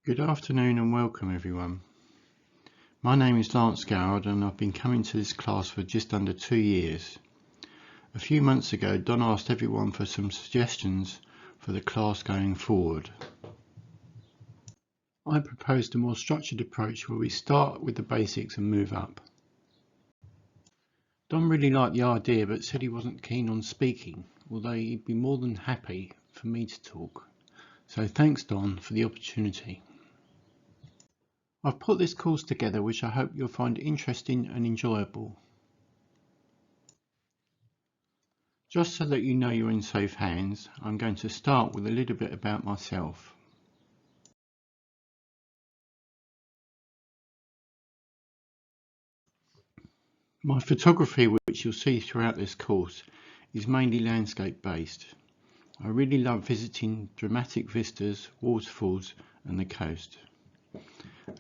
Good afternoon and welcome everyone. My name is Garrard and I've been coming to this class for just under 2 years. A few months ago, Don asked everyone for some suggestions for the class going forward. I proposed a more structured approach where we start with the basics and move up. Don really liked the idea but said he wasn't keen on speaking, although he'd be more than happy for me to talk. So thanks Don for the opportunity. I've put this course together which I hope you'll find interesting and enjoyable. Just so that you know you're in safe hands, I'm going to start with a little bit about myself. My photography, which you'll see throughout this course, is mainly landscape based. I really love visiting dramatic vistas, waterfalls and the coast.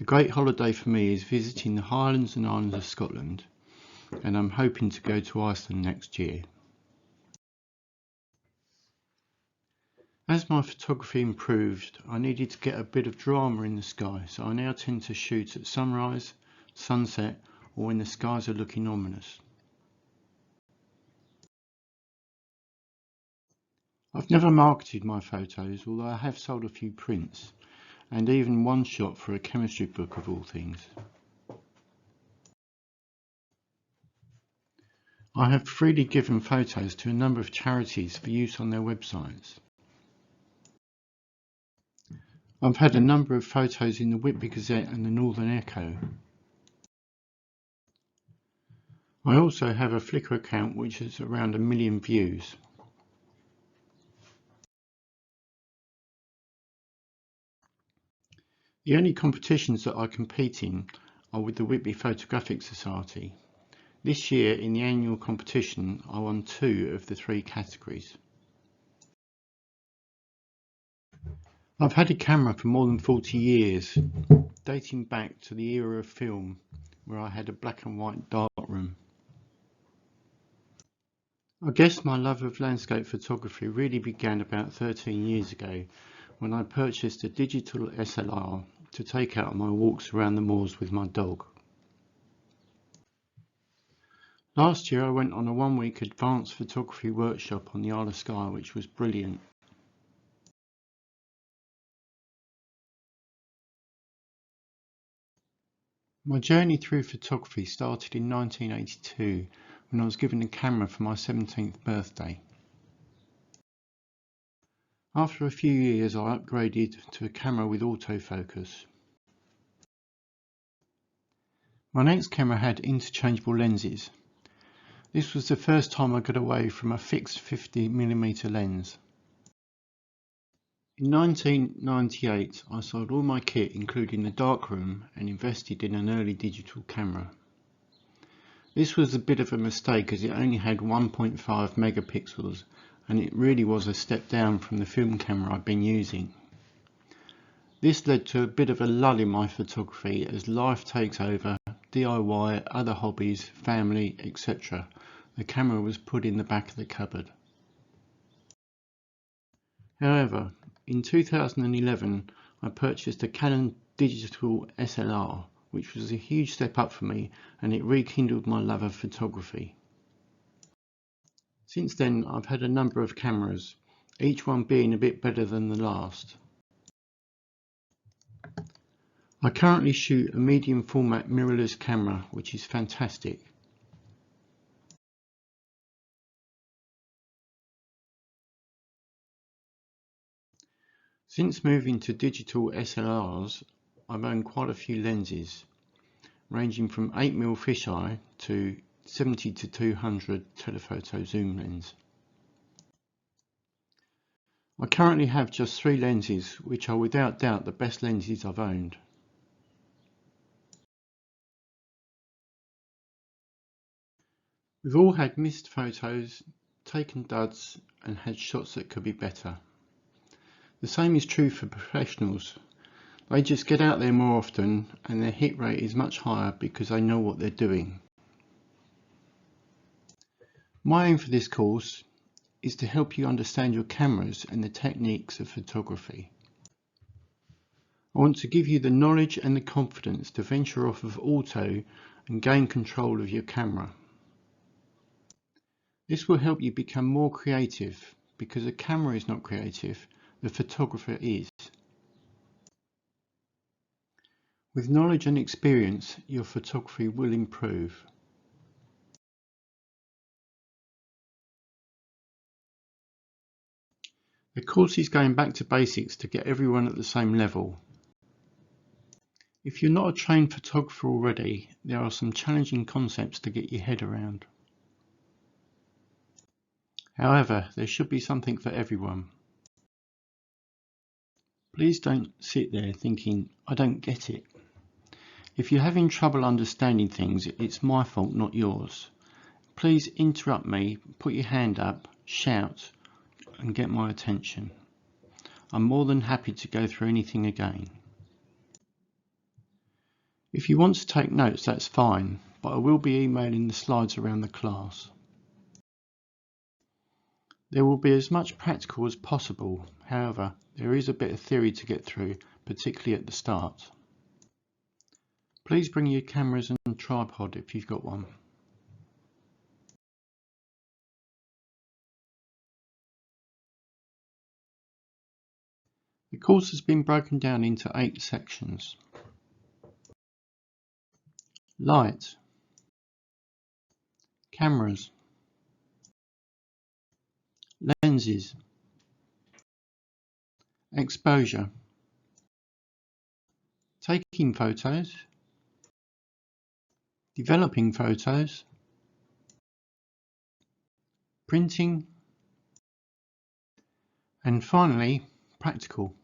A great holiday for me is visiting the Highlands and Islands of Scotland, and I'm hoping to go to Iceland next year. As my photography improved, I needed to get a bit of drama in the sky, so I now tend to shoot at sunrise, sunset, or when the skies are looking ominous. I've never marketed my photos, although I have sold a few prints, and even one shot for a chemistry book of all things. I have freely given photos to a number of charities for use on their websites. I've had a number of photos in the Whitby Gazette and the Northern Echo. I also have a Flickr account which has around 1 million views. The only competitions that I compete in are with the Whitby Photographic Society. This year in the annual competition I won 2 of the 3 categories. I've had a camera for more than 40 years, dating back to the era of film where I had a black and white darkroom. I guess my love of landscape photography really began about 13 years ago when I purchased a digital SLR to take out on my walks around the moors with my dog. Last year I went on a 1-week advanced photography workshop on the Isle of Skye, which was brilliant. My journey through photography started in 1982 when I was given a camera for my 17th birthday. After a few years I upgraded to a camera with autofocus. My next camera had interchangeable lenses. This was the first time I got away from a fixed 50mm lens. In 1998 I sold all my kit including the darkroom and invested in an early digital camera. This was a bit of a mistake as it only had 1.5 megapixels and it really was a step down from the film camera I've been using. This led to a bit of a lull in my photography as life takes over, DIY, other hobbies, family, etc. The camera was put in the back of the cupboard. However, in 2011 I purchased a Canon digital SLR, which was a huge step up for me and it rekindled my love of photography. Since then I've had a number of cameras, each one being a bit better than the last. I currently shoot a medium format mirrorless camera which is fantastic. Since moving to digital SLRs, I've owned quite a few lenses, ranging from 8mm fisheye to 70 to 200 telephoto zoom lens. I currently have just 3 lenses, which are without doubt the best lenses I've owned. We've all had missed photos, taken duds, and had shots that could be better. The same is true for professionals. They just get out there more often and their hit rate is much higher because they know what they're doing. My aim for this course is to help you understand your cameras and the techniques of photography. I want to give you the knowledge and the confidence to venture off of auto and gain control of your camera. This will help you become more creative, because a camera is not creative, the photographer is. With knowledge and experience, your photography will improve. The course is going back to basics to get everyone at the same level. If you're not a trained photographer already, there are some challenging concepts to get your head around. However, there should be something for everyone. Please don't sit there thinking, I don't get it. If you're having trouble understanding things, it's my fault, not yours. Please interrupt me, put your hand up, shout, and get my attention. I'm more than happy to go through anything again. If you want to take notes, that's fine, but I will be emailing the slides around the class. There will be as much practical as possible, however, there is a bit of theory to get through, particularly at the start. Please bring your cameras and tripod if you've got one. The course has been broken down into 8 sections. Light, cameras, lenses, exposure, taking photos, developing photos, printing, and finally, practical.